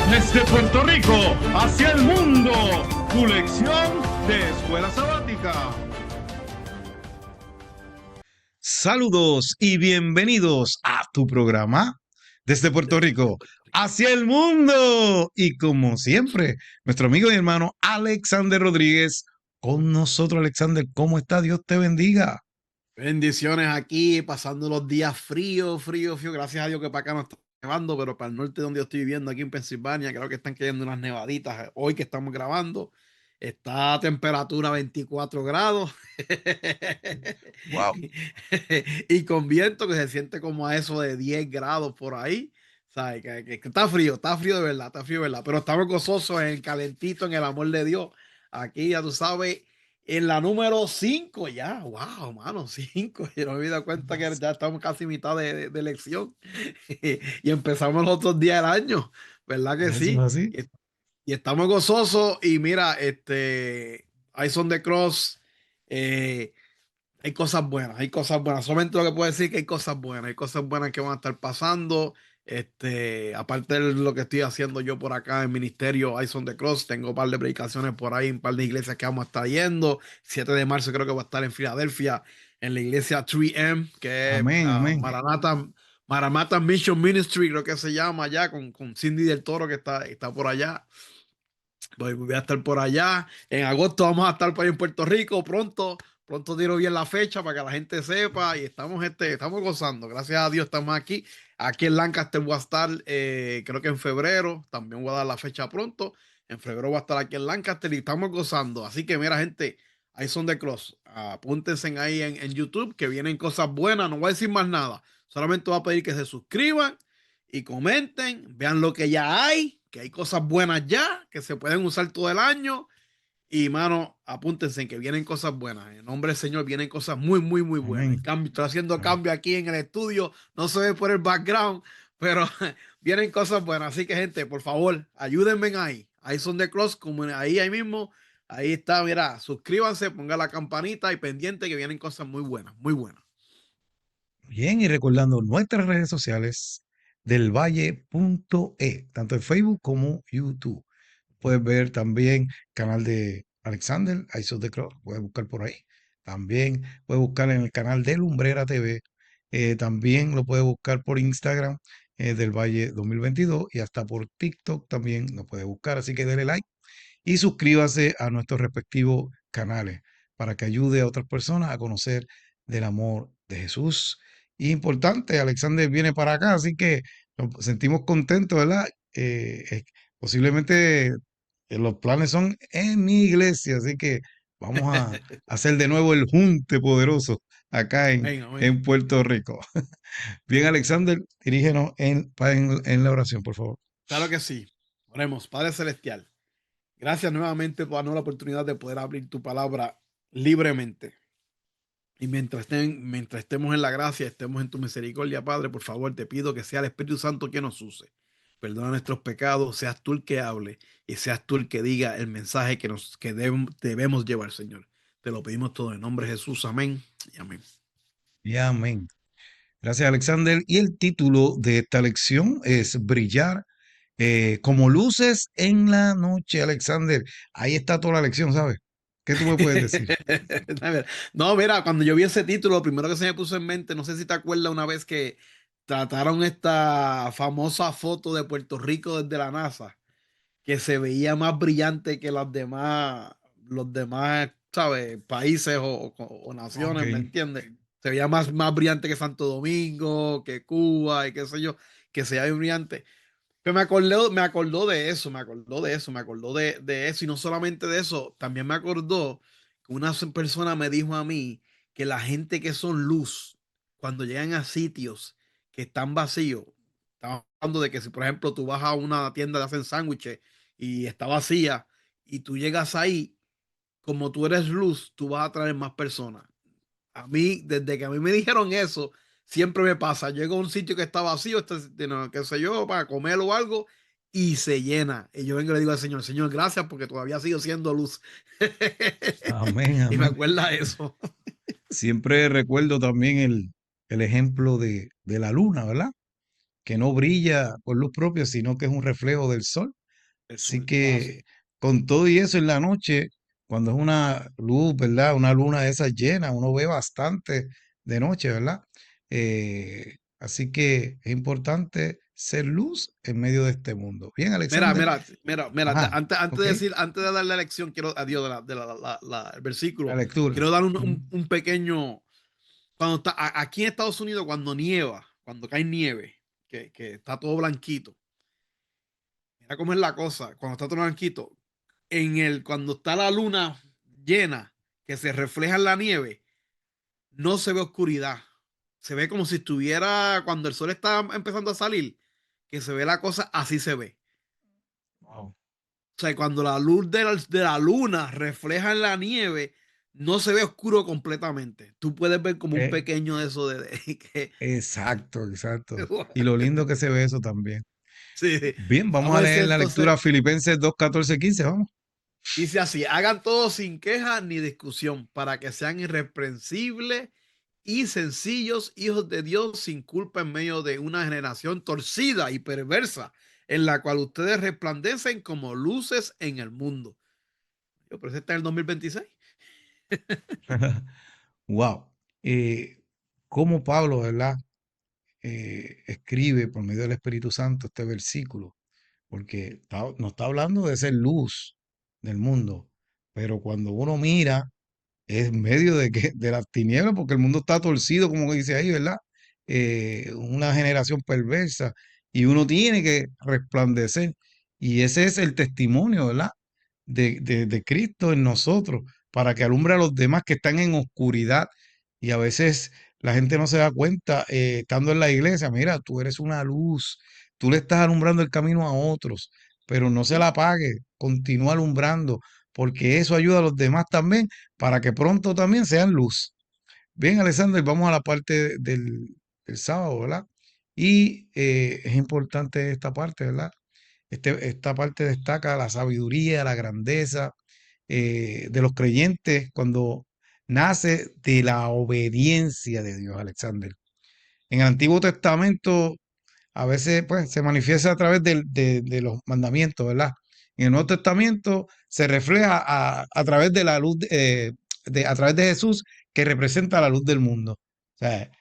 Desde Puerto Rico hacia el mundo, tu lección de escuela sabática. Saludos y bienvenidos a tu programa Desde Puerto Rico hacia el mundo. Y como siempre, nuestro amigo y hermano Alexander Rodríguez con nosotros. Alexander, ¿cómo está? Dios te bendiga. Bendiciones aquí, pasando los días frío. Gracias a Dios que para acá no está nevando, pero para el norte donde yo estoy viviendo, aquí en Pensilvania, creo que están cayendo unas nevaditas. Hoy que estamos grabando, está a temperatura 24 grados Wow. y con viento que se siente como a eso de 10 grados por ahí. ¿Sabes? Que está frío de verdad, está frío de verdad, pero estamos gozosos en el calentito, en el amor de Dios. Aquí, ya tú sabes, en la número 5 ya, wow, mano, 5. Yo no me había dado cuenta que ya estamos casi mitad de lección y empezamos los otros días del año, ¿verdad que Eso es sí? así. Y estamos gozosos y mira, Eyes on the Cross, hay cosas buenas. Solamente lo que puedo decir que hay cosas buenas que van a estar pasando. Aparte de lo que estoy haciendo yo por acá en Ministerio Eyes on the Cross, tengo un par de predicaciones por ahí, un par de iglesias que vamos a estar yendo. 7 de marzo creo que voy a estar en Filadelfia, en la iglesia 3M, que es Amén, amén. Maranatha Mission Ministry, creo que se llama allá, con Cindy del Toro, que está por allá. Voy a estar por allá. En agosto vamos a estar por ahí en Puerto Rico. Pronto tiro bien la fecha para que la gente sepa. Y estamos gozando. Gracias a Dios estamos aquí. Aquí en Lancaster voy a estar, creo que en febrero. También voy a dar la fecha pronto. En febrero voy a estar aquí en Lancaster y estamos gozando. Así que mira, gente, ahí son de Cross. Apúntense ahí en YouTube que vienen cosas buenas. No voy a decir más nada. Solamente voy a pedir que se suscriban y comenten, vean lo que ya hay, que hay cosas buenas ya, que se pueden usar todo el año. Y mano, apúntense en que vienen cosas buenas. En nombre del Señor vienen cosas muy, muy, muy buenas. Amén. Estoy haciendo Amén. cambio aquí en el estudio. No se ve por el background, pero vienen cosas buenas. Así que, gente, por favor, ayúdenme ahí. Ahí son de Cross, como ahí mismo. Ahí está, mira, suscríbanse, pongan la campanita y pendiente que vienen cosas muy buenas, muy buenas. Bien, y recordando nuestras redes sociales del Valle.e, tanto en Facebook como YouTube. Puedes ver también canal de Alexander, Eyes of the Cross, puedes buscar por ahí. También puedes buscar en el canal de Lumbrera TV. También lo puedes buscar por Instagram del Valle 2022 y hasta por TikTok también lo puedes buscar. Así que dale like y suscríbase a nuestros respectivos canales para que ayude a otras personas a conocer del amor de Jesús. Y importante, Alexander viene para acá, así que nos sentimos contentos, ¿verdad? Posiblemente los planes son en mi iglesia, así que vamos a hacer de nuevo el junte poderoso acá Amén, en amén. Puerto Rico. Bien, Alexander, dirígenos en la oración, por favor. Claro que sí. Oremos, Padre Celestial. Gracias nuevamente por darnos la oportunidad de poder abrir tu palabra libremente. Y mientras estemos en la gracia, estemos en tu misericordia, Padre, por favor, te pido que sea el Espíritu Santo que nos use. Perdona nuestros pecados, seas tú el que hable y seas tú el que diga el mensaje debemos llevar, Señor. Te lo pedimos todo en nombre de Jesús. Amén y amén. Y amén. Gracias, Alexander. Y el título de esta lección es Brillar como luces en la noche, Alexander. Ahí está toda la lección, ¿sabes? ¿Qué tú me puedes decir? No, mira, cuando yo vi ese título, lo primero que se me puso en mente, no sé si te acuerdas una vez que trataron esta famosa foto de Puerto Rico desde la NASA, que se veía más brillante que los demás, ¿sabes? Países o Ok. naciones, ¿me entiendes? Se veía más brillante que Santo Domingo, que Cuba y qué sé yo, que se veía brillante. Pero me acordó de eso, me acordó de eso. Y no solamente de eso, también me acordó que una persona me dijo a mí que la gente que son luz, cuando llegan a sitios que están vacíos, estamos hablando de que si, por ejemplo, tú vas a una tienda de hacen sándwiches y está vacía y tú llegas ahí, como tú eres luz, tú vas a atraer más personas. A mí, desde que a mí me dijeron eso, siempre me pasa. Llego a un sitio que está vacío, qué sé yo, para comer o algo, y se llena. Y yo vengo y le digo al Señor, Señor, gracias porque todavía sigo siendo luz. Amén, Y me amén. acuerda eso. Siempre recuerdo también el ejemplo de la luna, ¿verdad? Que no brilla por luz propia, sino que es un reflejo del sol. El Así sol, eso es así. que con todo y eso en la noche, cuando es una luz, ¿verdad? Una luna de esas llena, uno ve bastante de noche, ¿verdad? Así que es importante ser luz en medio de este mundo. Bien, Mira, Alexander. mira, mira, mira, Ajá, antes ok. de decir, antes de dar la lección, quiero, adiós, el La versículo, lectura. quiero dar Ujú. un pequeño, cuando está, aquí en Estados Unidos, cuando nieva, cuando cae nieve, que está todo blanquito, mira cómo es la cosa, cuando está todo blanquito, cuando está la luna llena, que se refleja en la nieve, no se ve oscuridad, se ve como si estuviera, cuando el sol está empezando a salir, que se ve la cosa, así se ve. Wow. O sea, cuando la luz de la luna refleja en la nieve, no se ve oscuro completamente. Tú puedes ver como un Eh, pequeño de eso que exacto, exacto. Y lo lindo que se ve eso también. sí. Bien, vamos Vamos a a decir leer la entonces, lectura Filipenses 2, 14, 15, vamos. dice así, hagan todo sin queja ni discusión, para que sean irreprensibles y sencillos hijos de Dios sin culpa en medio de una generación torcida y perversa, en la cual ustedes resplandecen como luces en el mundo. Yo, pero ese está en el 2026. Wow. Cómo Pablo, ¿verdad? Escribe por medio del Espíritu Santo este versículo, porque nos está hablando de ser luz del mundo, pero cuando uno mira es en medio de, de las tinieblas, porque el mundo está torcido, como dice ahí, ¿verdad? Una generación perversa, y uno tiene que resplandecer, y ese es el testimonio, ¿verdad? De Cristo en nosotros, para que alumbre a los demás que están en oscuridad, y a veces la gente no se da cuenta, estando en la iglesia, mira, tú eres una luz, tú le estás alumbrando el camino a otros, pero no se la Sí. apague, continúa alumbrando, porque eso ayuda a los demás también para que pronto también sean luz. Bien, Alexander, vamos a la parte del sábado, ¿verdad? Y es importante esta parte, ¿verdad? Esta parte destaca la sabiduría, la grandeza de los creyentes cuando nace de la obediencia de Dios, Alexander. En el Antiguo Testamento a veces pues se manifiesta a través de los mandamientos, ¿verdad? En el Nuevo Testamento se refleja a través de la luz, a través de Jesús, que representa la luz del mundo. O sea,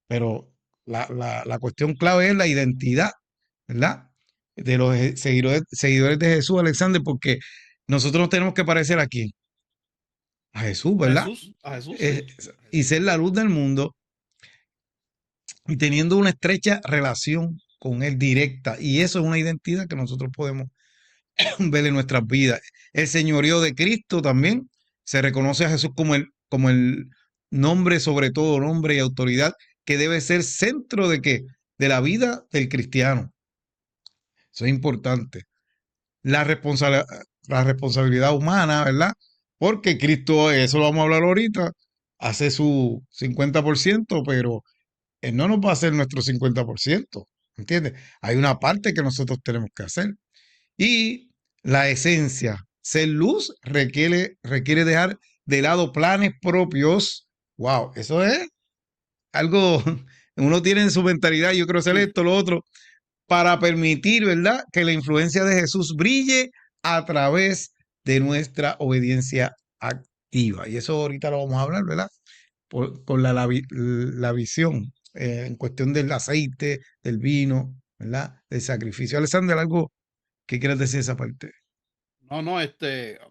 pero la cuestión clave es la identidad, ¿verdad? De los seguidores de Jesús, Alexander, porque nosotros nos tenemos que parecer aquí, a Jesús, ¿verdad? A Jesús, Eh, sí. A y Jesús. ser la luz del mundo y teniendo una estrecha relación con Él directa. Y eso es una identidad que nosotros podemos ver en nuestras vidas. El señorío de Cristo también se reconoce a Jesús como el nombre sobre todo nombre y autoridad que debe ser centro de qué? De la vida del cristiano. Eso es importante. La, responsa la responsabilidad humana, ¿verdad? Porque Cristo, eso lo vamos a hablar ahorita, hace su 50%, pero Él no nos va a hacer nuestro 50%. ¿Entiendes? Hay una parte que nosotros tenemos que hacer. Y la esencia, ser luz requiere dejar de lado planes propios. Wow, eso es algo, uno tiene en su mentalidad, yo quiero hacer Sí. esto, lo otro, para permitir, ¿verdad? Que la influencia de Jesús brille a través de nuestra obediencia activa. Y eso ahorita lo vamos a hablar, ¿verdad? Con la visión en cuestión del aceite, del vino, ¿verdad? Del sacrificio. Alexander, algo que quieras decir esa parte. No, no,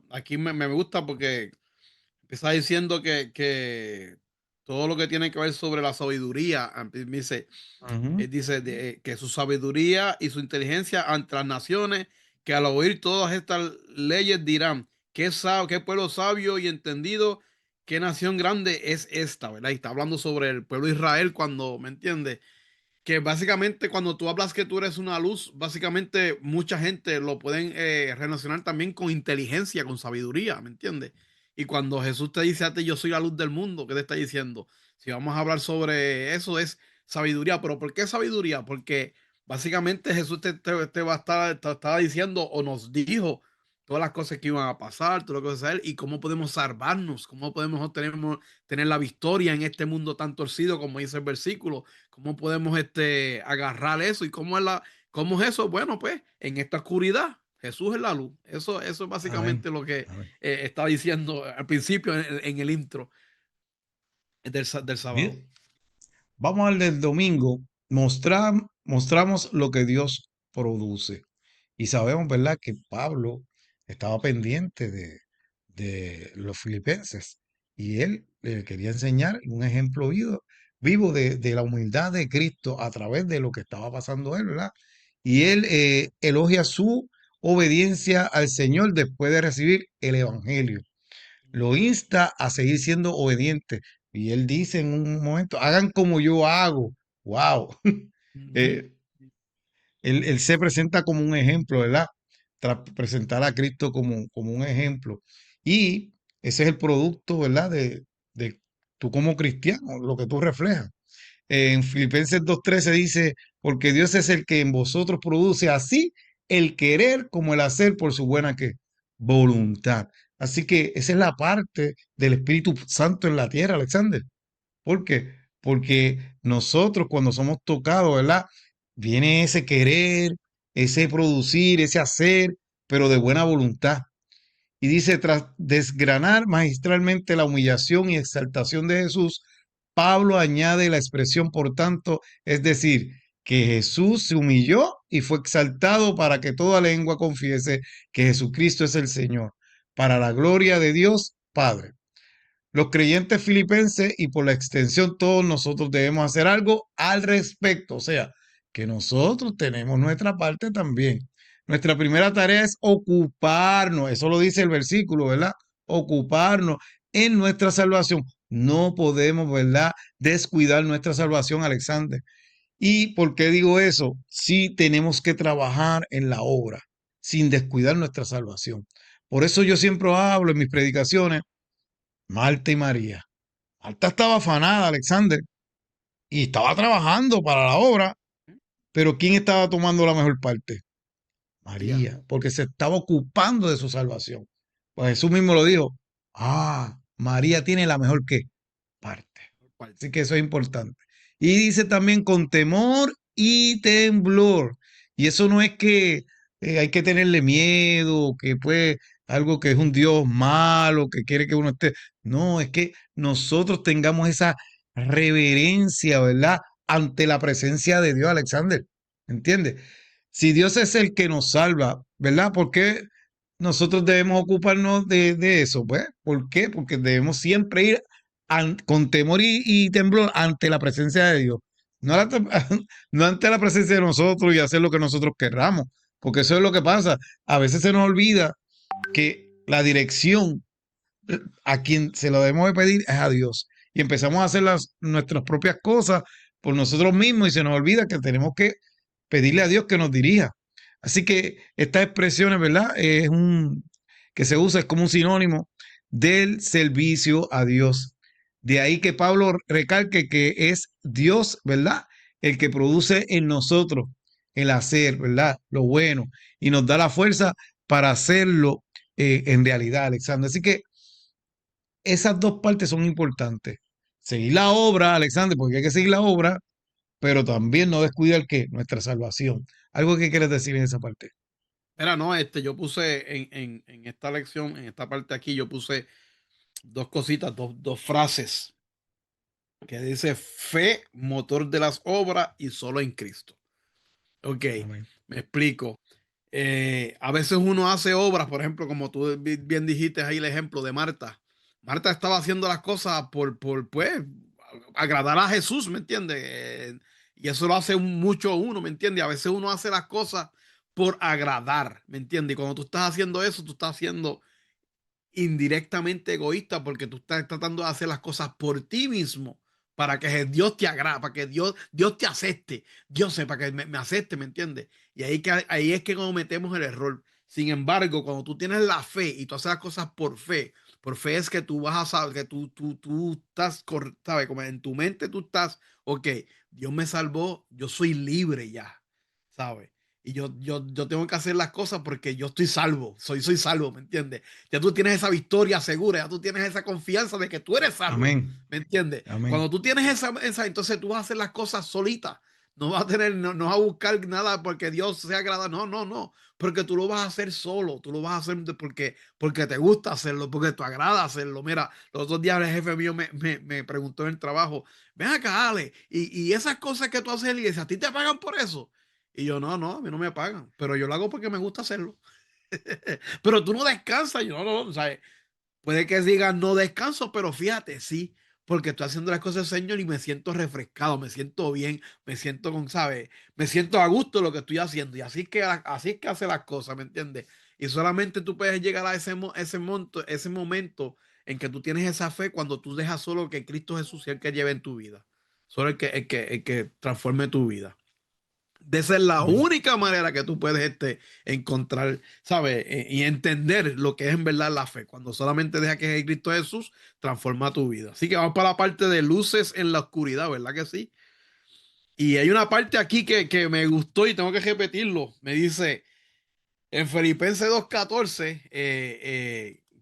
aquí me gusta porque empieza diciendo que todo lo que tiene que ver sobre la sabiduría, me dice, Ujú. que su sabiduría y su inteligencia ante las naciones, que al oír todas estas leyes dirán, qué pueblo sabio y entendido, qué nación grande es esta, ¿verdad? Y está hablando sobre el pueblo de Israel cuando, ¿me entiendes? Que básicamente cuando tú hablas que tú eres una luz, básicamente mucha gente lo pueden relacionar también con inteligencia, con sabiduría, ¿me entiendes? Y cuando Jesús te dice a ti, yo soy la luz del mundo, ¿qué te está diciendo? Si vamos a hablar sobre eso, es sabiduría. ¿Pero por qué sabiduría? Porque básicamente Jesús te va a estar, te estaba diciendo o nos dijo todas las cosas que iban a pasar, todo lo que va a hacer y cómo podemos salvarnos, cómo podemos tener la victoria en este mundo tan torcido, como dice el versículo. ¿Cómo podemos agarrar eso? ¿Y cómo es eso? Bueno, pues en esta oscuridad. Jesús es la luz. Eso es Amén. básicamente lo que Amén. estaba diciendo al principio en el intro del sábado. Bien, vamos al del domingo. Mostramos lo que Dios produce. Y sabemos, ¿verdad?, que Pablo estaba pendiente de los filipenses. Y él quería enseñar un ejemplo vivo de la humildad de Cristo a través de lo que estaba pasando él, ¿verdad? Y él elogia su obediencia al Señor después de recibir el Evangelio. Lo insta a seguir siendo obediente. Y él dice en un momento, hagan como yo hago. ¡Wow! Ujú, Eh, él se presenta como un ejemplo, ¿verdad? Tras presentar a Cristo como un ejemplo. Y ese es el producto, ¿verdad? De tú como cristiano, lo que tú reflejas. En Filipenses 2:13 dice, porque Dios es el que en vosotros produce así el querer como el hacer por su buena ¿qué? Voluntad. Así que esa es la parte del Espíritu Santo en la tierra, Alexander. ¿Por qué? Porque nosotros cuando somos tocados, ¿verdad? Viene ese querer, ese producir, ese hacer, pero de buena voluntad. Y dice, tras desgranar magistralmente la humillación y exaltación de Jesús, Pablo añade la expresión, por tanto, es decir, que Jesús se humilló y fue exaltado para que toda lengua confiese que Jesucristo es el Señor, para la gloria de Dios Padre. Los creyentes filipenses y por la extensión todos nosotros debemos hacer algo al respecto, o sea, que nosotros tenemos nuestra parte también. Nuestra primera tarea es ocuparnos, eso lo dice el versículo, ¿verdad? Ocuparnos en nuestra salvación. No podemos, ¿verdad?, descuidar nuestra salvación, Alexander. ¿Y por qué digo eso? Sí tenemos que trabajar en la obra sin descuidar nuestra salvación. Por eso yo siempre hablo en mis predicaciones Marta y María. Marta estaba afanada, Alexander, y estaba trabajando para la obra, pero ¿quién estaba tomando la mejor parte? María, María, porque se estaba ocupando de su salvación. Pues Jesús mismo lo dijo, María tiene la mejor ¿qué? Parte. por parte. Así que eso es importante. Y dice también con temor y temblor. Y eso no es que hay que tenerle miedo, que pues algo que es un Dios malo, que quiere que uno esté. No, es que nosotros tengamos esa reverencia, ¿verdad? Ante la presencia de Dios, Alexander. ¿Entiendes? Si Dios es el que nos salva, ¿verdad? ¿Por qué nosotros debemos ocuparnos de eso? Pues, ¿por qué? Porque debemos siempre ir con temor y temblor ante la presencia de Dios. No, no ante la presencia de nosotros y hacer lo que nosotros querramos, porque eso es lo que pasa. A veces se nos olvida que la dirección a quien se lo debemos de pedir es a Dios. Y empezamos a hacer nuestras propias cosas por nosotros mismos y se nos olvida que tenemos que pedirle a Dios que nos dirija. Así que estas expresiones, ¿verdad? Que se usa es como un sinónimo del servicio a Dios. De ahí que Pablo recalque que es Dios, ¿verdad? El que produce en nosotros el hacer, ¿verdad? Lo bueno y nos da la fuerza para hacerlo en realidad, Alexander. Así que esas dos partes son importantes. Seguir la obra, Alexander, porque hay que seguir la obra, pero también no descuidar que nuestra salvación. ¿Algo que quieres decir en esa parte? Mira, no, yo puse en esta lección, en esta parte aquí, yo puse dos cositas, dos frases que dice fe, motor de las obras y solo en Cristo. Ok, Amén. me explico. A veces uno hace obras, por ejemplo, como tú bien dijiste ahí el ejemplo de Marta. Marta estaba haciendo las cosas pues, agradar a Jesús, ¿me entiendes? Y eso lo hace mucho uno, ¿me entiendes? A veces uno hace las cosas por agradar, ¿me entiendes? Y cuando tú estás haciendo eso, tú estás haciendo indirectamente egoísta porque tú estás tratando de hacer las cosas por ti mismo para que Dios te agrade, para que Dios te acepte, Dios sepa que me acepte, ¿me entiendes? Y ahí es que cometemos el error. Sin embargo, cuando tú tienes la fe y tú haces las cosas por fe es que tú vas a saber que tú estás, ¿sabes? Como en tu mente tú estás, ok, Dios me salvó, yo soy libre ya, ¿sabes? Y yo tengo que hacer las cosas porque yo estoy salvo, soy salvo, ¿me entiendes? Ya tú tienes esa victoria segura, ya tú tienes esa confianza de que tú eres salvo, Amén. ¿me entiendes? Amén. Cuando tú tienes entonces tú vas a hacer las cosas solitas, no vas a tener, no vas a buscar nada porque Dios sea agradable. No, no, no. Porque tú lo vas a hacer solo. Tú lo vas a hacer porque te gusta hacerlo, porque te agrada hacerlo. Mira, los otros días el jefe mío me preguntó en el trabajo, ven acá, Ale, y esas cosas que tú haces en la iglesia, ¿a ti te pagan por eso? Y yo, no, no, a mí no me pagan, pero yo lo hago porque me gusta hacerlo. Pero tú no descansas. Yo, no, no, no, ¿sabes? Puede que digan no descanso, pero fíjate, sí, porque estoy haciendo las cosas del Señor y me siento refrescado, me siento bien, me siento con, ¿sabes? Me siento a gusto de lo que estoy haciendo. Y así es que hace las cosas, ¿me entiendes? Y solamente tú puedes llegar a ese momento en que tú tienes esa fe cuando tú dejas solo que Cristo Jesús sea el que lleve en tu vida. Solo el que transforme tu vida. De esa es la Amén. única manera que tú puedes encontrar, ¿sabes? Y entender lo que es en verdad la fe. Cuando solamente deja que Cristo Jesús transforma tu vida. Así que vamos para la parte de luces en la oscuridad, ¿verdad que sí? Y hay una parte aquí que me gustó y tengo que repetirlo. Me dice en Filipenses 2:14,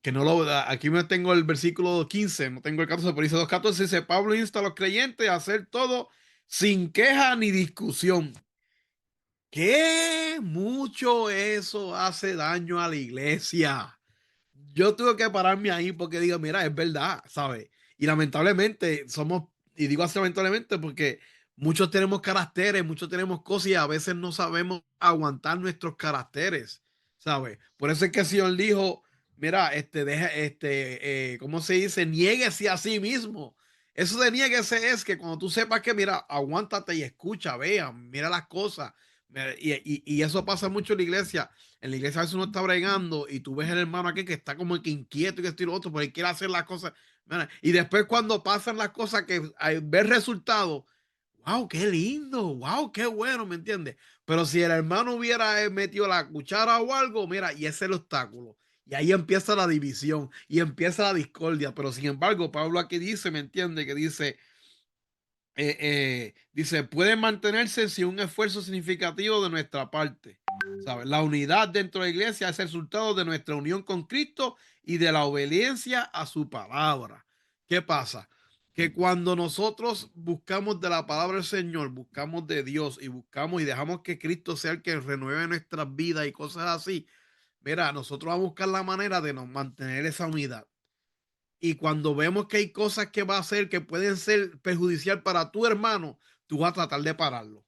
que no lo, aquí me tengo el versículo 15, no tengo el 14, pero dice 2:14, dice Pablo insta a los creyentes a hacer todo sin queja ni discusión. ¿Qué mucho eso hace daño a la iglesia? Yo tuve que pararme ahí porque digo, mira, es verdad, ¿sabes? Y lamentablemente somos, y digo así lamentablemente porque muchos tenemos caracteres, muchos tenemos cosas y a veces no sabemos aguantar nuestros caracteres, ¿sabes? Por eso es que el Señor dijo, mira, ¿cómo se dice? Niéguese a sí mismo. Eso de niéguese es que cuando tú sepas que, mira, aguántate y escucha, vea, mira las cosas. Y eso pasa mucho en la iglesia. En la iglesia a veces uno está bregando y tú ves el hermano aquí que está como que inquieto y que esto y lo otro, porque quiere hacer las cosas. Mira, y después cuando pasan las cosas que ver resultados, wow, qué lindo, wow, qué bueno, ¿me entiendes? Pero si el hermano hubiera metido la cuchara o algo, mira, y ese es el obstáculo. Y ahí empieza la división y empieza la discordia. Pero sin embargo, Pablo aquí dice, ¿me entiende? Que dice, pueden mantenerse sin un esfuerzo significativo de nuestra parte. ¿Sabes? La unidad dentro de la iglesia es el resultado de nuestra unión con Cristo y de la obediencia a su palabra. ¿Qué pasa? Que cuando nosotros buscamos de la palabra del Señor, buscamos de Dios y buscamos y dejamos que Cristo sea el que renueve nuestras vidas y cosas así, mira, nosotros vamos a buscar la manera de nos mantener esa unidad. Y cuando vemos que hay cosas que va a hacer que pueden ser perjudicial para tu hermano, tú vas a tratar de pararlo.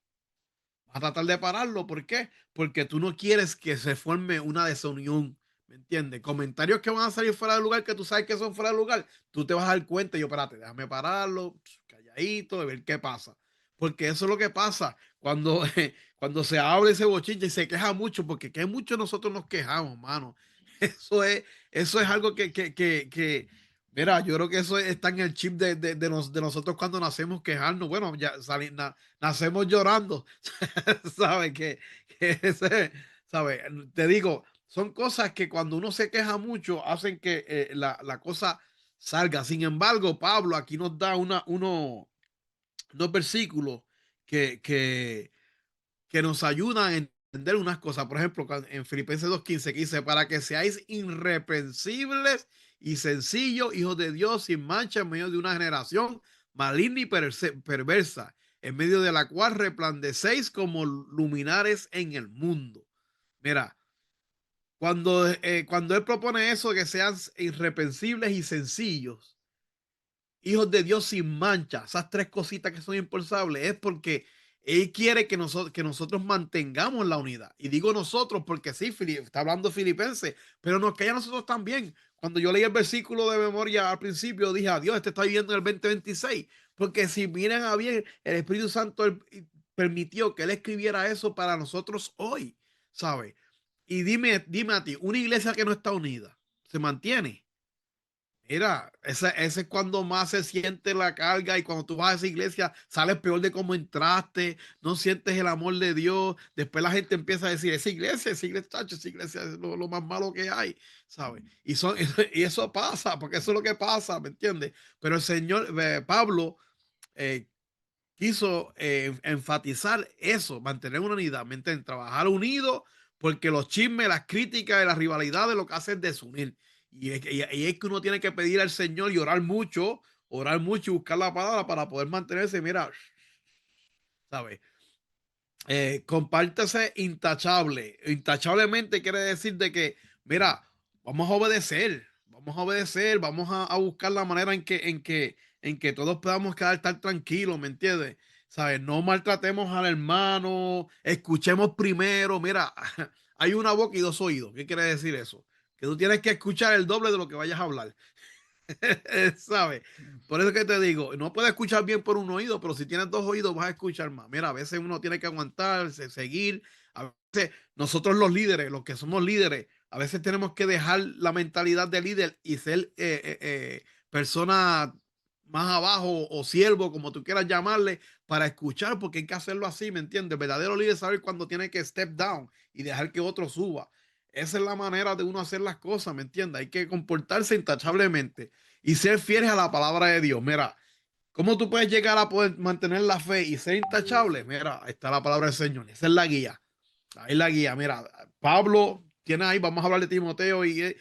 Vas a tratar de pararlo. ¿Por qué? Porque tú no quieres que se forme una desunión. ¿Me entiendes? Comentarios que van a salir fuera de lugar, que tú sabes que son fuera de lugar, tú te vas a dar cuenta y yo, espérate, déjame pararlo, calladito, de ver qué pasa. Porque eso es lo que pasa cuando, cuando se abre ese bochinche y se queja mucho, porque que mucho nosotros nos quejamos, mano. Eso es algo mira, yo creo que eso está en el chip de nosotros cuando nacemos quejarnos. Bueno, ya nacemos llorando. ¿Sabes? ¿Sabes? Te digo, son cosas que cuando uno se queja mucho hacen que la cosa salga. Sin embargo, Pablo aquí nos da unos versículos que, que, que nos ayudan a entender unas cosas. Por ejemplo, en Filipenses 2:15 que dice, para que seáis irreprensibles y sencillos, hijos de Dios, sin mancha en medio de una generación maligna y perversa, en medio de la cual resplandecéis como luminares en el mundo. Mira, cuando él propone eso, que sean irreprensibles y sencillos, hijos de Dios sin mancha, esas tres cositas que son impensables, es porque Él quiere que nosotros mantengamos la unidad. Y digo nosotros porque sí, está hablando Filipenses, pero nos cae a nosotros también. Cuando yo leí el versículo de memoria al principio, dije, adiós, este está viviendo en el 2026. Porque si miran a bien, el Espíritu Santo permitió que Él escribiera eso para nosotros hoy, ¿sabe? Y dime a ti, una iglesia que no está unida, ¿se mantiene? Mira, ese es cuando más se siente la carga y cuando tú vas a esa iglesia sales peor de cómo entraste, no sientes el amor de Dios. Después la gente empieza a decir, chacho, esa iglesia es lo más malo que hay, ¿sabes? Y eso pasa, porque eso es lo que pasa, ¿me entiendes? Pero el Señor, Pablo, eh, quiso enfatizar eso, mantener una unidad, ¿me entiendes? Trabajar unido, porque los chismes, las críticas y las rivalidades lo que hacen es desunir. Y es que uno tiene que pedir al Señor y orar mucho y buscar la palabra para poder mantenerse, mira, ¿sabes? compártese intachable. Intachablemente quiere decir de que, mira, vamos a obedecer, vamos a buscar la manera en que todos podamos estar tranquilos, ¿me entiendes? ¿Sabes? No maltratemos al hermano, escuchemos primero. Mira, hay una boca y dos oídos. ¿Qué quiere decir eso? Que tú tienes que escuchar el doble de lo que vayas a hablar. ¿Sabes? Por eso que te digo, no puedes escuchar bien por un oído, pero si tienes dos oídos vas a escuchar más. Mira, a veces uno tiene que aguantarse, seguir. A veces nosotros los líderes, los que somos líderes, a veces tenemos que dejar la mentalidad de líder y ser persona más abajo o siervo, como tú quieras llamarle, para escuchar, porque hay que hacerlo así, ¿me entiendes? El verdadero líder sabe cuando tiene que step down y dejar que otro suba. Esa es la manera de uno hacer las cosas, ¿me entiendes? Hay que comportarse intachablemente y ser fieles a la palabra de Dios. Mira, ¿cómo tú puedes llegar a poder mantener la fe y ser intachable? Mira, ahí está la palabra del Señor. Esa es la guía. Ahí es la guía. Mira, Pablo tiene ahí, vamos a hablar de Timoteo y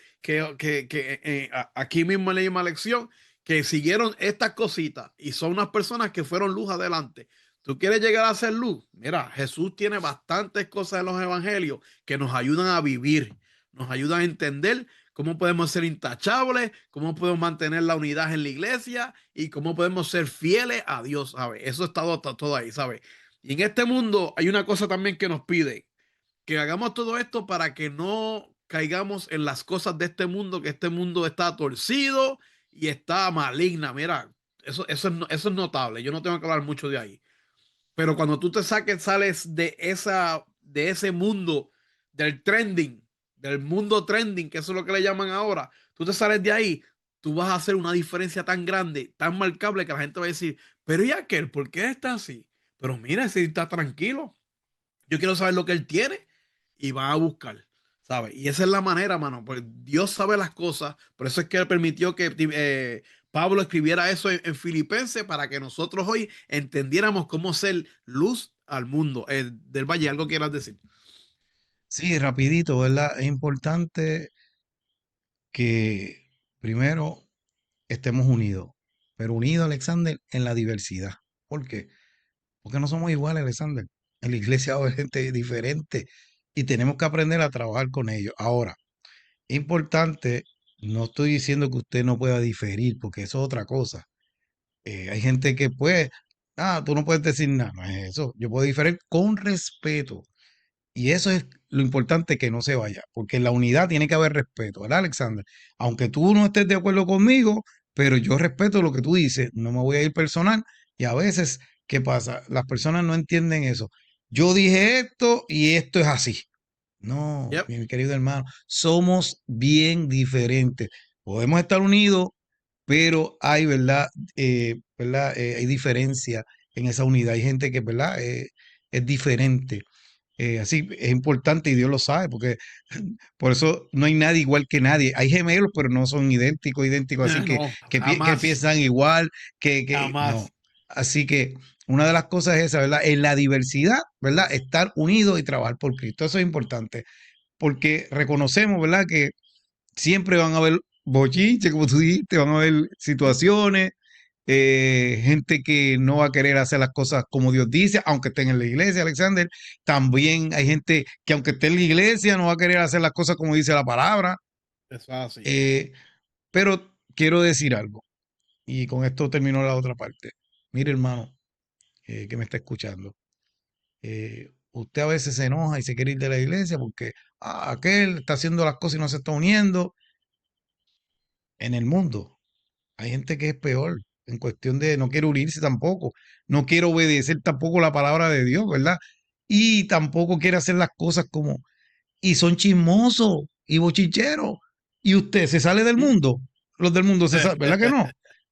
aquí mismo en la misma lección, que siguieron estas cositas y son unas personas que fueron luz adelante. ¿Tú quieres llegar a ser luz? Mira, Jesús tiene bastantes cosas en los evangelios que nos ayudan a vivir, nos ayudan a entender cómo podemos ser intachables, cómo podemos mantener la unidad en la iglesia y cómo podemos ser fieles a Dios, ¿sabes? Eso está todo ahí, ¿sabes? Y en este mundo hay una cosa también que nos pide, que hagamos todo esto para que no caigamos en las cosas de este mundo, que este mundo está torcido y está maligna. Mira, eso es notable. Yo no tengo que hablar mucho de ahí. Pero cuando tú sales de ese mundo del mundo trending, que eso es lo que le llaman ahora, tú te sales de ahí, tú vas a hacer una diferencia tan grande, tan marcable, que la gente va a decir, pero ¿y aquel? ¿Por qué está así? Pero mira, si está tranquilo, yo quiero saber lo que él tiene y van a buscar, ¿sabes? Y esa es la manera, mano, porque Dios sabe las cosas, por eso es que él permitió que Pablo escribiera eso en Filipenses para que nosotros hoy entendiéramos cómo ser luz al mundo. Del Valle, ¿algo quieras decir? Sí, rapidito, ¿verdad? Es importante que primero estemos unidos, pero unidos, Alexander, en la diversidad. ¿Por qué? Porque no somos iguales, Alexander. En la iglesia hay gente diferente y tenemos que aprender a trabajar con ellos. Ahora, es importante, no estoy diciendo que usted no pueda diferir, porque eso es otra cosa. Hay gente que pues, tú no puedes decir nada, no es eso. Yo puedo diferir con respeto. Y eso es lo importante, que no se vaya, porque en la unidad tiene que haber respeto, ¿verdad, Alexander? Aunque tú no estés de acuerdo conmigo, pero yo respeto lo que tú dices, no me voy a ir personal. Y a veces, ¿qué pasa? Las personas no entienden eso. Yo dije esto y esto es así. No, Yep. mi querido hermano, somos bien diferentes. Podemos estar unidos, pero hay, ¿verdad? ¿Verdad? Hay diferencia en esa unidad. Hay gente que, ¿verdad? Es diferente. Así es importante y Dios lo sabe, porque por eso no hay nadie igual que nadie. Hay gemelos, pero no son idénticos, así No, que jamás, piensan igual, no. jamás. Así que una de las cosas es esa, ¿verdad? En la diversidad, ¿verdad? Estar unidos y trabajar por Cristo. Eso es importante, porque reconocemos, ¿verdad? Que siempre van a haber bochinches, como tú dijiste, van a haber situaciones, gente que no va a querer hacer las cosas como Dios dice, aunque estén en la iglesia, Alexander. También hay gente que aunque esté en la iglesia no va a querer hacer las cosas como dice la palabra. Eso es así. Eh, pero quiero decir algo, y con esto termino la otra parte. Mire, hermano, que me está escuchando. Usted a veces se enoja y se quiere ir de la iglesia porque aquel está haciendo las cosas y no se está uniendo. En el mundo hay gente que es peor en cuestión de no quiere unirse tampoco, no quiere obedecer tampoco la palabra de Dios, ¿verdad? Y tampoco quiere hacer las cosas como, y son chismosos y bochincheros. Y usted se sale del ¿Mm? mundo, los del mundo se salen, ¿verdad que no?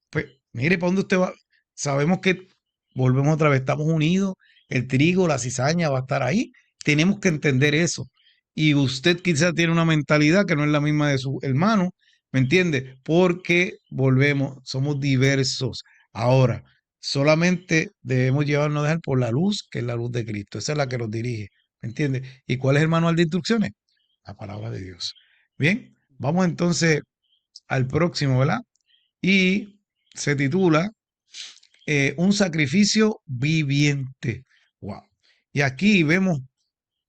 Pues mire, ¿para dónde usted va? Sabemos que volvemos otra vez, estamos unidos, el trigo, la cizaña va a estar ahí, tenemos que entender eso. Y usted quizá tiene una mentalidad que no es la misma de su hermano, ¿me entiende? Porque volvemos, somos diversos. Ahora, solamente debemos llevarnos a dejar por la luz, que es la luz de Cristo. Esa es la que nos dirige, ¿me entiende? ¿Y cuál es el manual de instrucciones? La palabra de Dios. Bien, vamos entonces al próximo, ¿verdad? Y se titula Un sacrificio viviente. Wow. Y aquí vemos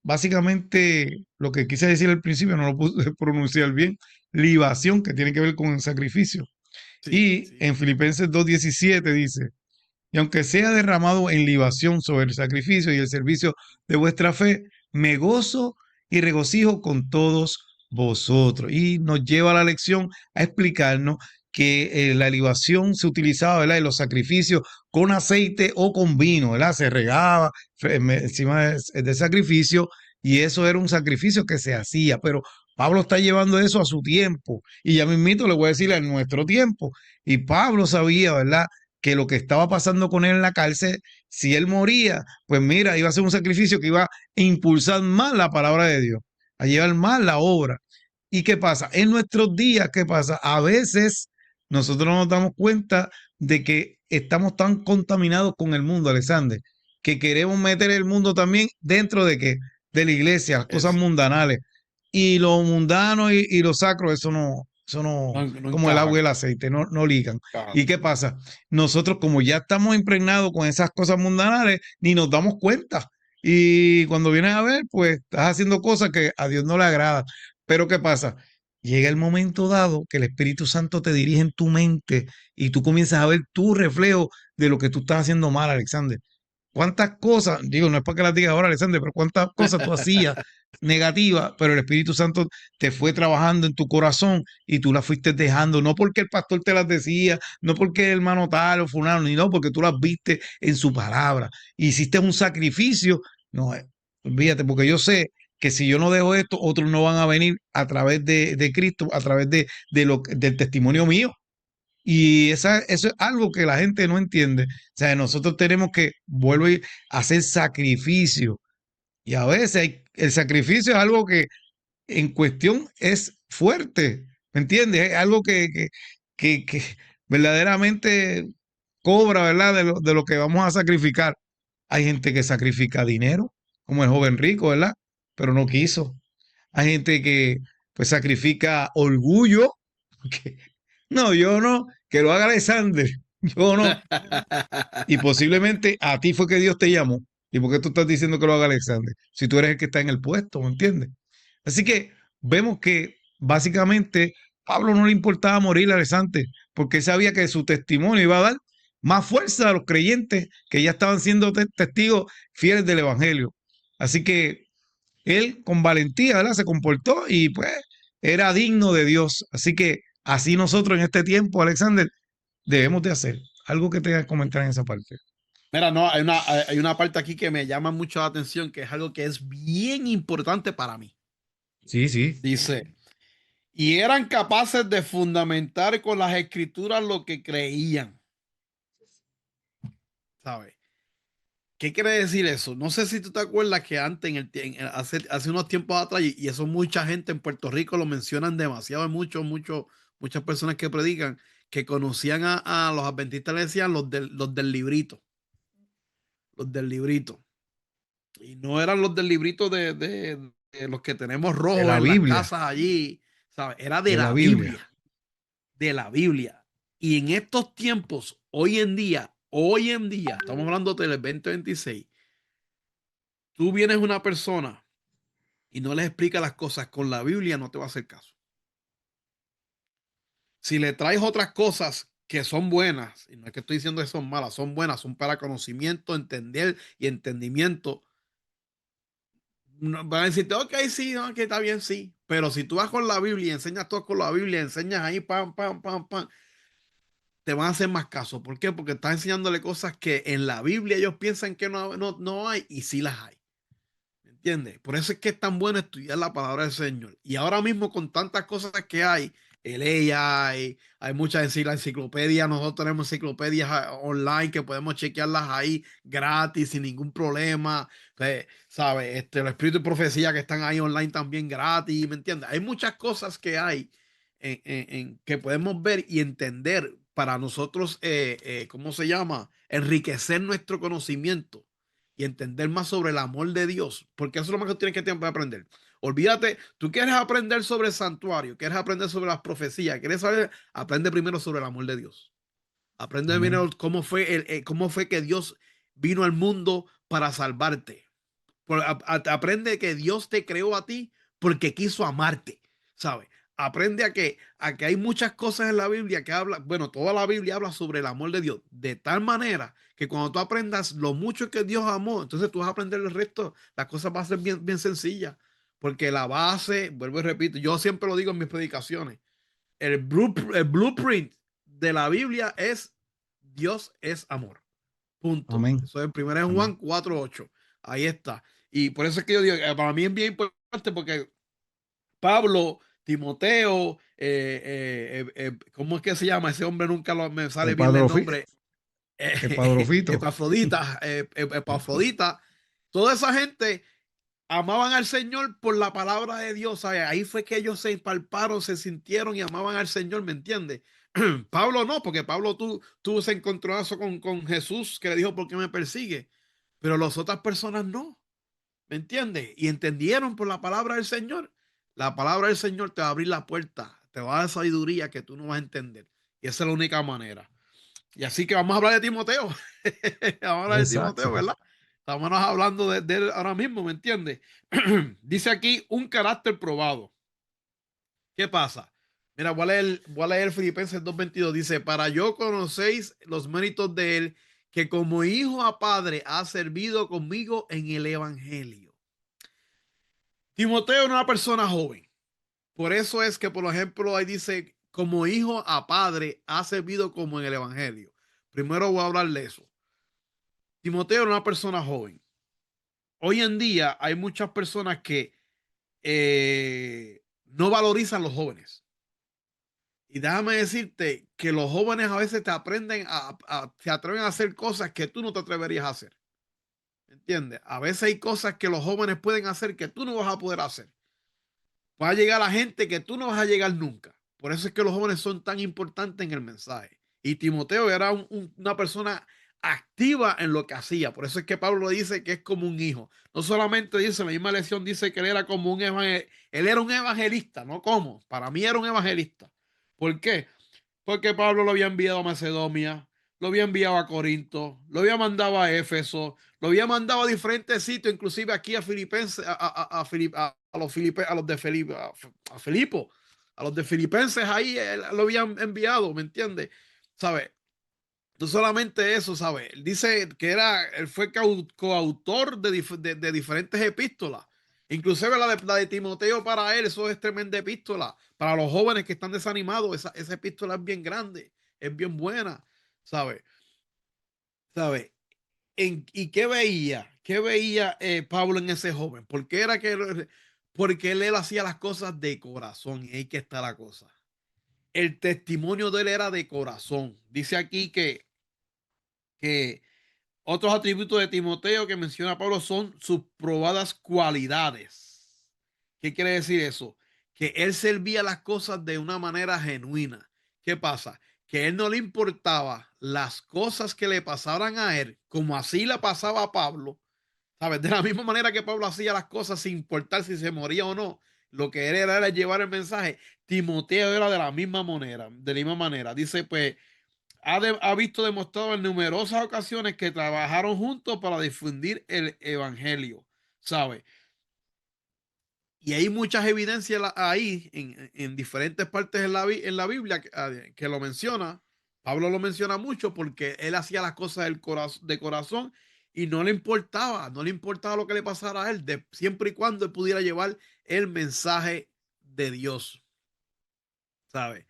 básicamente lo que quise decir al principio, no lo pude pronunciar bien, libación, que tiene que ver con el sacrificio. Sí, Y sí. en Filipenses 2:17 dice, y aunque sea derramado en libación sobre el sacrificio y el servicio de vuestra fe, me gozo y regocijo con todos vosotros. Y nos lleva a la lección a explicarnos que la libación se utilizaba, ¿verdad? En los sacrificios con aceite o con vino, ¿verdad? Se regaba encima del sacrificio y eso era un sacrificio que se hacía, pero Pablo está llevando eso a su tiempo y ya mismito le voy a decir en nuestro tiempo. Y Pablo sabía, ¿verdad? Que lo que estaba pasando con él en la cárcel, si él moría, pues mira, iba a ser un sacrificio que iba a impulsar más la palabra de Dios, a llevar más la obra. ¿Y qué pasa? En nuestros días, ¿qué pasa? A veces nosotros no nos damos cuenta de que estamos tan contaminados con el mundo, Alexander, que queremos meter el mundo también dentro de que de la iglesia, las cosas Es, mundanales. Y lo mundano y lo sacro, eso no, no, no como el agua y encajan. el aceite, no ligan. Encajan. ¿Y qué pasa? Nosotros, como ya estamos impregnados con esas cosas mundanales, ni nos damos cuenta. Y cuando vienes a ver, pues estás haciendo cosas que a Dios no le agradan. Pero ¿qué pasa? Llega el momento dado que el Espíritu Santo te dirige en tu mente y tú comienzas a ver tu reflejo de lo que tú estás haciendo mal, Alexander. ¿Cuántas cosas, digo, no es para que las digas ahora, Alexander, pero cuántas cosas tú hacías negativas, pero el Espíritu Santo te fue trabajando en tu corazón y tú las fuiste dejando, no porque el pastor te las decía, no porque el hermano tal o fulano, ni no, porque tú las viste en su palabra. Hiciste un sacrificio, no, olvídate, porque yo sé que si yo no dejo esto, otros no van a venir a través de Cristo, a través del testimonio mío. Y eso es algo que la gente no entiende. O sea, nosotros tenemos que volver a hacer sacrificio. Y a veces el sacrificio es algo que en cuestión es fuerte. ¿Me entiendes? Es algo que verdaderamente cobra, ¿verdad? De lo que vamos a sacrificar. Hay gente que sacrifica dinero, como el joven rico, ¿verdad? Pero no quiso. Hay gente que pues sacrifica orgullo. que, no, yo no, que lo haga Alexander. Yo no. Y posiblemente a ti fue que Dios te llamó. ¿Y por qué tú estás diciendo que lo haga Alexander? Si tú eres el que está en el puesto, ¿me entiendes? Así que vemos que básicamente Pablo no le importaba morir a Alexander, porque sabía que su testimonio iba a dar más fuerza a los creyentes que ya estaban siendo testigos fieles del Evangelio. Así que él con valentía, ¿verdad? Se comportó y pues era digno de Dios. Así que así nosotros en este tiempo, Alexander, debemos de hacer. Algo que tengas que comentar en esa parte. Mira, no, hay una parte aquí que me llama mucho la atención, que es algo que es bien importante para mí. Sí, sí. Dice, y eran capaces de fundamentar con las escrituras lo que creían, ¿sabes? ¿Qué quiere decir eso? No sé si tú te acuerdas que antes, hace unos tiempos atrás, y eso mucha gente en Puerto Rico lo mencionan demasiado, muchas personas que predican, que conocían a los adventistas, le decían los del librito, los del librito. Y no eran los del librito de los que tenemos De rojos la en las Biblia. casas allí, ¿sabes? Era De la Biblia. De la Biblia. Y en estos tiempos, hoy en día, estamos hablando del 2026, tú vienes una persona y no les explica las cosas con la Biblia, no te va a hacer caso. Si le traes otras cosas que son buenas, y no es que estoy diciendo que son malas, son buenas, son para conocimiento, entender y entendimiento, van a decirte, ok, sí, no, que está bien, sí. Pero si tú vas con la Biblia y enseñas todo con la Biblia, enseñas ahí, pam, pam, pam, pam, te van a hacer más caso. ¿Por qué? Porque estás enseñándole cosas que en la Biblia ellos piensan que no hay y sí las hay. ¿Me entiendes? Por eso es que es tan bueno estudiar la palabra del Señor. Y ahora mismo con tantas cosas que hay, el AI, hay muchas enciclopedias, nosotros tenemos enciclopedias online que podemos chequearlas ahí gratis, sin ningún problema. ¿Sabes? El Espíritu y Profecía que están ahí online también gratis, ¿me entiendes? Hay muchas cosas que hay que podemos ver y entender para nosotros, ¿cómo se llama? Enriquecer nuestro conocimiento y entender más sobre el amor de Dios, porque eso es lo más que tienes que aprender. Olvídate, tú quieres aprender sobre el santuario, quieres aprender sobre las profecías, quieres saber, aprende primero sobre el amor de Dios. Aprende primero Amén. cómo fue que Dios vino al mundo para salvarte. Aprende que Dios te creó a ti porque quiso amarte, ¿sabes? Aprende a que hay muchas cosas en la Biblia que habla, bueno, toda la Biblia habla sobre el amor de Dios, de tal manera que cuando tú aprendas lo mucho que Dios amó, entonces tú vas a aprender el resto, las cosas van a ser bien, bien sencillas, porque la base, vuelvo y repito, yo siempre lo digo en mis predicaciones, el blueprint de la Biblia es Dios es amor. Punto. Amén. Eso es 1 Amén. Juan 4:8. Ahí está. Y por eso es que yo digo, para mí es bien importante porque Pablo, Timoteo, ¿cómo es que se llama? Ese hombre nunca me sale bien el nombre. Epadrofito. Epafrodita, toda esa gente amaban al Señor por la palabra de Dios. ¿Sabes? Ahí fue que ellos se palparon, se sintieron y amaban al Señor, ¿me entiendes? Pablo no, porque Pablo tuvo ese encontronazo con Jesús que le dijo, ¿por qué me persigue? Pero las otras personas no, ¿me entiendes? Y entendieron por la palabra del Señor. La palabra del Señor te va a abrir la puerta, te va a dar sabiduría que tú no vas a entender. Y esa es la única manera. Y así que vamos a hablar de Timoteo. Vamos a hablar de Timoteo, Exacto. ¿verdad? Estamos hablando de él ahora mismo, ¿me entiendes? Dice aquí un carácter probado. ¿Qué pasa? Mira, voy a leer Filipenses 2:22. Dice, para yo conocéis los méritos de él, que como hijo a padre ha servido conmigo en el evangelio. Timoteo era una persona joven. Por eso es que, por ejemplo, ahí dice, como hijo a padre ha servido como en el evangelio. Primero voy a hablar de eso. Timoteo era una persona joven. Hoy en día hay muchas personas que no valorizan los jóvenes. Y déjame decirte que los jóvenes a veces te aprenden se atreven a hacer cosas que tú no te atreverías a hacer. ¿Me entiendes? A veces hay cosas que los jóvenes pueden hacer que tú no vas a poder hacer. Va a llegar a gente que tú no vas a llegar nunca. Por eso es que los jóvenes son tan importantes en el mensaje. Y Timoteo era una persona activa en lo que hacía. Por eso es que Pablo dice que es como un hijo. No solamente dice, la misma lección dice que él era como un evangelista. Él era un evangelista, no como. Para mí era un evangelista. ¿Por qué? Porque Pablo lo había enviado a Macedonia, lo había enviado a Corinto, lo había mandado a Éfeso, lo había mandado a diferentes sitios, inclusive aquí a Filipenses, a los a los de Filipo, a Filipo, a los de Filipenses ahí lo habían enviado, ¿me entiendes? ¿Sabes? No solamente eso, ¿sabes? Él dice que él fue coautor de diferentes epístolas. Inclusive la de Timoteo para él, eso es tremenda epístola. Para los jóvenes que están desanimados, esa epístola es bien grande, es bien buena, ¿sabes? ¿Sabes? ¿Y qué veía? ¿Qué veía Pablo en ese joven? Porque él hacía las cosas de corazón y ahí que está la cosa. El testimonio de él era de corazón. Dice aquí que otros atributos de Timoteo que menciona Pablo son sus probadas cualidades. ¿Qué quiere decir eso? Que él servía las cosas de una manera genuina. ¿Qué pasa? Que a él no le importaba las cosas que le pasaran a él, como así le pasaba a Pablo, ¿sabes? De la misma manera que Pablo hacía las cosas sin importar si se moría o no, lo que él era llevar el mensaje. Timoteo era de la misma manera. Dice, pues, ha visto demostrado en numerosas ocasiones que trabajaron juntos para difundir el evangelio, ¿sabe? Y hay muchas evidencias ahí en diferentes partes en la Biblia que lo menciona. Pablo lo menciona mucho porque él hacía las cosas de corazón y no le importaba lo que le pasara a él, siempre y cuando él pudiera llevar el mensaje de Dios, ¿sabe?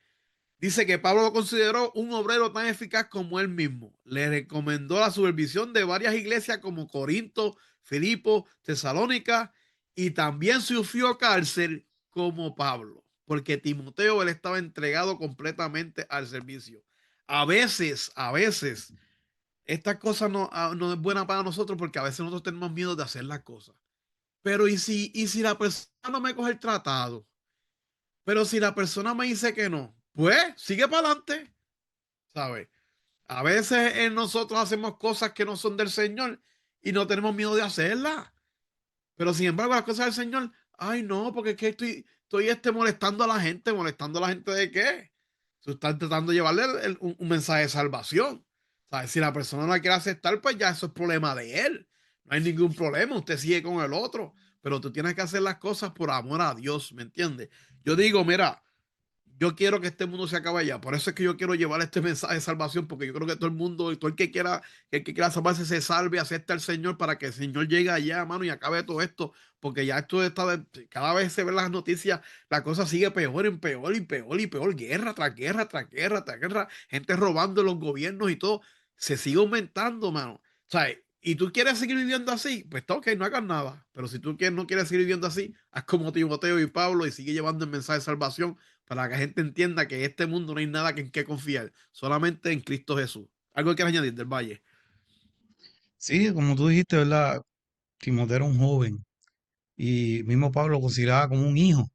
Dice que Pablo lo consideró un obrero tan eficaz como él mismo. Le recomendó la supervisión de varias iglesias como Corinto, Filipo, Tesalónica y también sufrió cárcel como Pablo, porque Timoteo él estaba entregado completamente al servicio. A veces, esta cosa no es buena para nosotros porque a veces nosotros tenemos miedo de hacer las cosas. Pero ¿y si la persona no me coge el tratado? Pero si la persona me dice que no, pues sigue para adelante, ¿sabes? A veces nosotros hacemos cosas que no son del Señor y no tenemos miedo de hacerlas. Pero sin embargo, las cosas del Señor, ay no, porque es que estoy molestando a la gente ¿de qué? Tú estás tratando de llevarle un mensaje de salvación. ¿Sabes? Si la persona no la quiere aceptar, pues ya eso es problema de él. no hay ningún problema, usted sigue con el otro, pero tú tienes que hacer las cosas por amor a Dios, ¿me entiendes? Yo digo, mira, yo quiero que este mundo se acabe ya. Por eso es que yo quiero llevar este mensaje de salvación, porque yo creo que todo el mundo, todo el que quiera salvarse, se salve, acepta al Señor para que el Señor llegue allá, mano, y acabe todo esto. Porque ya esto está, cada vez se ven las noticias, la cosa sigue peor, en peor y peor y peor. Guerra tras guerra, tras guerra, tras guerra. Gente robando en los gobiernos y todo. Se sigue aumentando, mano. O sea, y tú quieres seguir viviendo así, pues está ok, no hagas nada. Pero si tú quieres, no quieres seguir viviendo así, haz como Timoteo y Pablo y sigue llevando el mensaje de salvación para que la gente entienda que en este mundo no hay nada en que confiar, solamente en Cristo Jesús. ¿Algo que quieras añadir del Valle? Sí, como tú dijiste, ¿verdad? Timoteo era un joven y mismo Pablo lo consideraba como un hijo.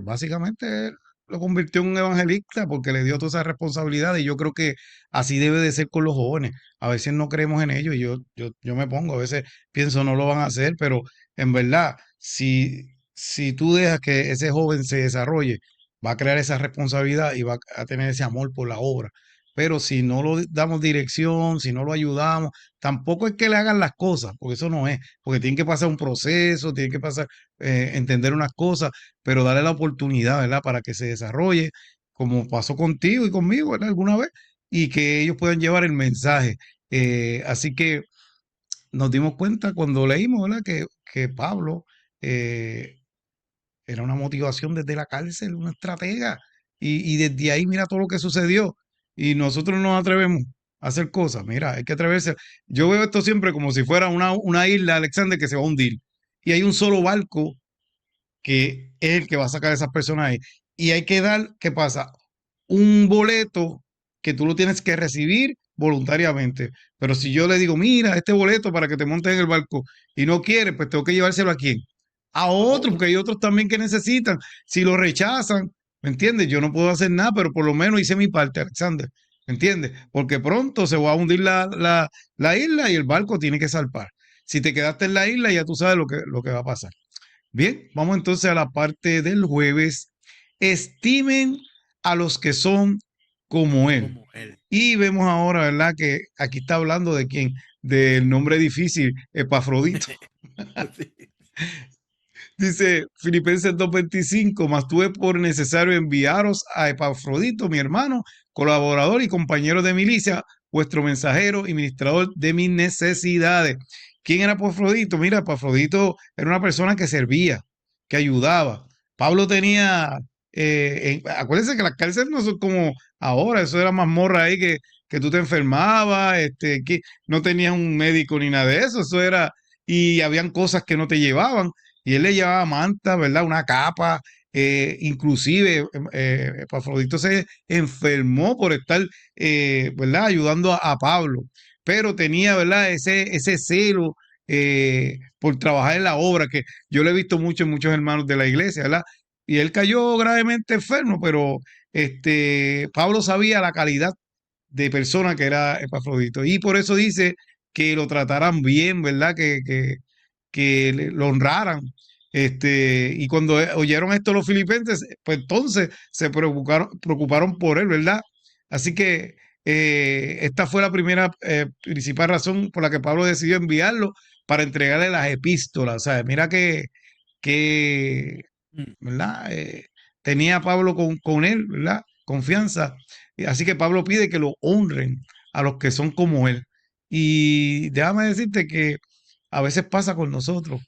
Básicamente él lo convirtió en un evangelista porque le dio toda esa responsabilidad y yo creo que así debe de ser con los jóvenes. A veces no creemos en ellos y yo me pongo, a veces pienso no lo van a hacer, pero en verdad, si tú dejas que ese joven se desarrolle, va a crear esa responsabilidad y va a tener ese amor por la obra. Pero si no lo damos dirección, si no lo ayudamos, tampoco es que le hagan las cosas, porque eso no es, porque tienen que pasar un proceso, tienen que pasar, entender unas cosas, pero darle la oportunidad, ¿verdad? Para que se desarrolle, como pasó contigo y conmigo, ¿verdad? Alguna vez, y que ellos puedan llevar el mensaje. Así que nos dimos cuenta cuando leímos, ¿verdad? Que Pablo eh, era una motivación desde la cárcel, una estratega, y desde ahí mira todo lo que sucedió, y nosotros no nos atrevemos a hacer cosas, mira, hay que atreverse. Yo veo esto siempre como si fuera una isla, Alexander, que se va a hundir, y hay un solo barco que es el que va a sacar a esas personas ahí. Y hay que dar, ¿qué pasa? Un boleto que tú lo tienes que recibir voluntariamente. Pero si yo le digo, mira, este boleto para que te montes en el barco y no quiere, pues tengo que llevárselo a quién? A A otros, otro. porque hay otros también que necesitan. Si lo rechazan, ¿me entiendes? Yo no puedo hacer nada, pero por lo menos hice mi parte, Alexander. ¿Me entiendes? Porque pronto se va a hundir la isla y el barco tiene que salpar. Si te quedaste en la isla, ya tú sabes lo que va a pasar. Bien, vamos entonces a la parte del jueves. Estimen a los que son como él. Como él. Y vemos ahora, ¿verdad? Que aquí está hablando de quién, del nombre difícil, Epafrodito. Sí. Dice Filipenses 2:25, mas tuve por necesario enviaros a Epafrodito, mi hermano, colaborador y compañero de milicia, vuestro mensajero y ministrador de mis necesidades. ¿Quién era Epafrodito? Mira, Epafrodito era una persona que servía, que ayudaba. Pablo tenía, acuérdense que las cárceles no son como ahora, eso era mazmorra ahí que tú te enfermabas, que no tenías un médico ni nada de eso, eso era, y habían cosas que no te llevaban y él le llevaba manta, ¿verdad? Una capa, inclusive Epafrodito se enfermó por estar, ¿verdad? Ayudando a Pablo, pero tenía, ¿verdad? Ese celo por trabajar en la obra, que yo lo he visto mucho en muchos hermanos de la iglesia, ¿verdad? Y él cayó gravemente enfermo, pero Pablo sabía la calidad de persona que era Epafrodito, y por eso dice que lo trataran bien, ¿verdad? Que lo honraran. Y cuando oyeron esto los filipenses, pues entonces se preocuparon por él, ¿verdad? Así que esta fue la primera principal razón por la que Pablo decidió enviarlo para entregarle las epístolas. O sea, mira que Mm. ¿verdad? Tenía a Pablo con él, ¿verdad? Confianza. Y así que Pablo pide que lo honren a los que son como él. Y déjame decirte que a veces pasa con nosotros.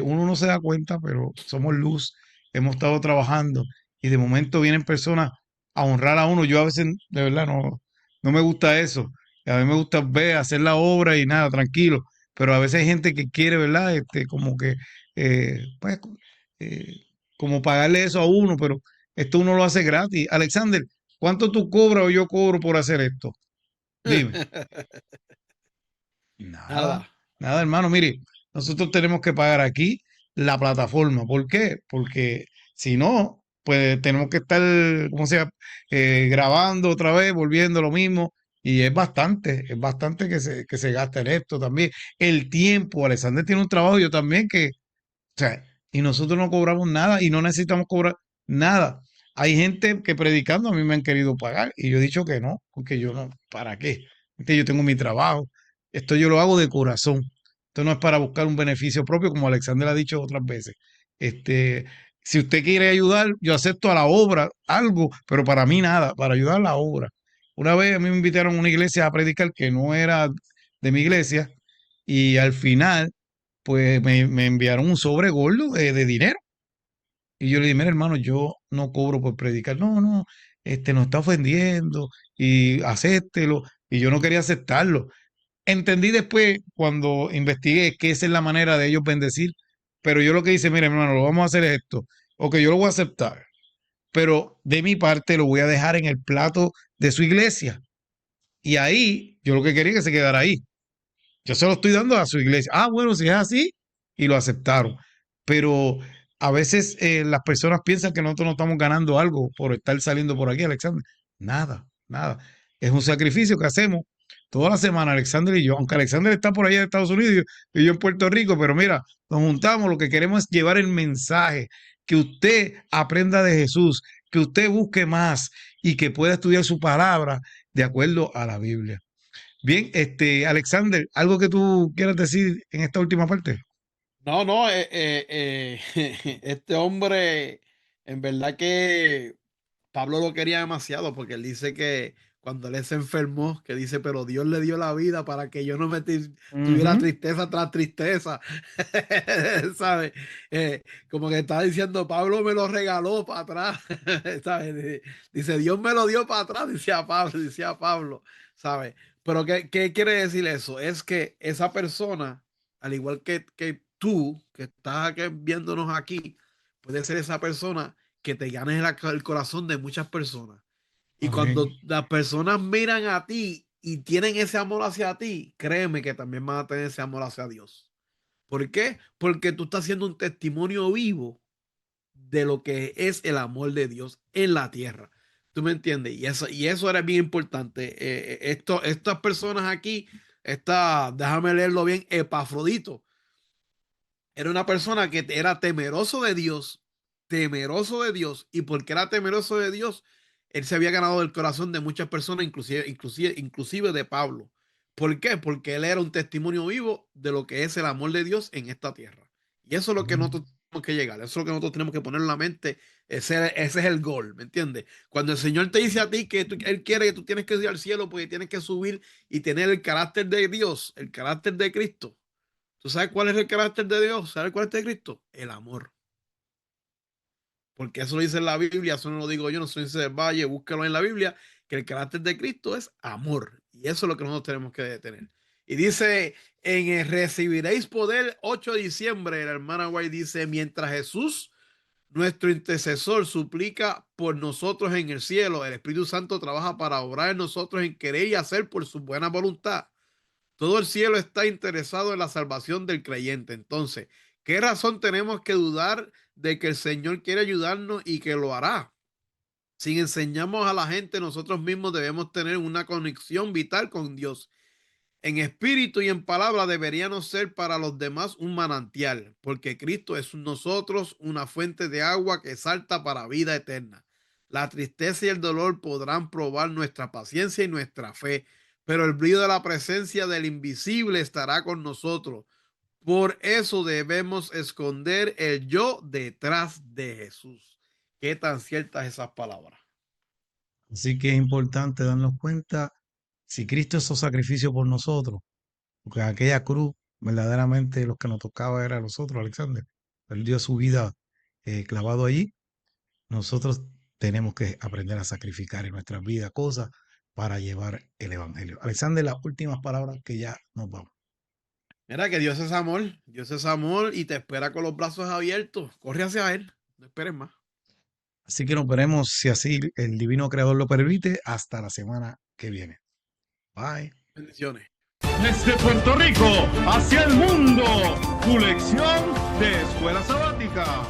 Uno no se da cuenta, pero somos luz, hemos estado trabajando y de momento vienen personas a honrar a uno. Yo a veces, de verdad, no me gusta eso. A mí me gusta ver, hacer la obra y nada, tranquilo. Pero a veces hay gente que quiere, ¿verdad? Como que, pues, eh, como pagarle eso a uno, pero esto uno lo hace gratis. Alexander, ¿cuánto tú cobras o yo cobro por hacer esto? Dime. Nada, Nada. nada, hermano. Mire, nosotros tenemos que pagar aquí la plataforma. ¿Por qué? Porque si no, pues tenemos que estar, ¿cómo se llama? Grabando otra vez, volviendo lo mismo. Y es bastante que se gasta en esto también. El tiempo, Alexander tiene un trabajo, yo también, que, o sea, y nosotros no cobramos nada y no necesitamos cobrar nada. Hay gente que predicando a mí me han querido pagar y yo he dicho que no, porque yo no, ¿para qué? Yo tengo mi trabajo. Esto yo lo hago de corazón. Esto no es para buscar un beneficio propio, como Alexander ha dicho otras veces. Este, si usted quiere ayudar, yo acepto a la obra algo, pero para mí nada, para ayudar a la obra. Una vez a mí me invitaron a una iglesia a predicar que no era de mi iglesia y al final, pues me enviaron un sobre gordo de dinero. Y yo le dije, mira, hermano, yo no cobro por predicar. No, no, nos está ofendiendo y acéptelo. Y yo no quería aceptarlo. Entendí después cuando investigué que esa es la manera de ellos bendecir, pero yo lo que hice, mire, hermano, lo vamos a hacer es esto. Ok, yo lo voy a aceptar, pero de mi parte lo voy a dejar en el plato de su iglesia. Y ahí, yo lo que quería que se quedara ahí. Yo se lo estoy dando a su iglesia. Ah, bueno, si es así, y lo aceptaron. Pero a veces las personas piensan que nosotros no estamos ganando algo por estar saliendo por aquí, Alexander. Nada, nada. Es un sacrificio que hacemos toda la semana, Alexander y yo. Aunque Alexander está por allá en Estados Unidos y yo en Puerto Rico, pero mira, nos juntamos, lo que queremos es llevar el mensaje, que usted aprenda de Jesús, que usted busque más y que pueda estudiar su palabra de acuerdo a la Biblia. Bien, Alexander, ¿algo que tú quieras decir en esta última parte? No, no, este hombre, en verdad que Pablo lo quería demasiado porque él dice que cuando él se enfermó, que dice, pero Dios le dio la vida para que yo no tuviera Ujú. tristeza tras tristeza, ¿sabes? Como que está diciendo, Pablo me lo regaló para atrás, ¿sabes? Dice, Dios me lo dio para atrás, decía Pablo, ¿sabes? Pero ¿qué quiere decir eso? Es que esa persona, al igual que tú, que estás viéndonos aquí, puede ser esa persona que te ganes el corazón de muchas personas. Y Amén. cuando las personas miran a ti y tienen ese amor hacia ti, créeme que también van a tener ese amor hacia Dios. ¿Por qué? Porque tú estás haciendo un testimonio vivo de lo que es el amor de Dios en la tierra. ¿Tú me entiendes? Y eso era bien importante. Estas personas aquí, déjame leerlo bien, Epafrodito era una persona que era temeroso de Dios, y porque era temeroso de Dios, él se había ganado el corazón de muchas personas, inclusive de Pablo. ¿Por qué? Porque él era un testimonio vivo de lo que es el amor de Dios en esta tierra. Y eso es lo que nosotros tenemos que llegar, eso es lo que nosotros tenemos que poner en la mente, ese es el gol, ¿me entiendes? Cuando el Señor te dice a ti que Él quiere que tú tienes que ir al cielo porque tienes que subir y tener el carácter de Dios, el carácter de Cristo. ¿Tú sabes cuál es el carácter de Dios? ¿Sabes cuál es el de Cristo? El amor. Porque eso lo dice en la Biblia, eso no lo digo yo, no soy del Valle, búscalo en la Biblia, que el carácter de Cristo es amor. Y eso es lo que nosotros tenemos que tener. Y dice, en el recibiréis poder 8 de diciembre, la hermana White dice, mientras Jesús, nuestro intercesor, suplica por nosotros en el cielo, el Espíritu Santo trabaja para obrar en nosotros en querer y hacer por su buena voluntad. Todo el cielo está interesado en la salvación del creyente. Entonces, ¿qué razón tenemos que dudar de que el Señor quiere ayudarnos y que lo hará? Si enseñamos a la gente, nosotros mismos debemos tener una conexión vital con Dios. En espíritu y en palabra deberíamos ser para los demás un manantial, porque Cristo es en nosotros una fuente de agua que salta para vida eterna. La tristeza y el dolor podrán probar nuestra paciencia y nuestra fe, pero el brillo de la presencia del invisible estará con nosotros. Por eso debemos esconder el yo detrás de Jesús. Qué tan ciertas esas palabras. Así que es importante darnos cuenta si Cristo hizo sacrificio por nosotros, porque aquella cruz, verdaderamente los que nos tocaba era a nosotros, Alexander. Él dio su vida clavado allí. Nosotros tenemos que aprender a sacrificar en nuestras vidas cosas para llevar el Evangelio. Alexander, las últimas palabras que ya nos vamos. Mira que Dios es amor y te espera con los brazos abiertos. Corre hacia Él, no esperes más. Así que nos veremos, si así el divino creador lo permite, hasta la semana que viene. Bye. Bendiciones. Desde Puerto Rico hacia el mundo, tu lección de escuela sabática.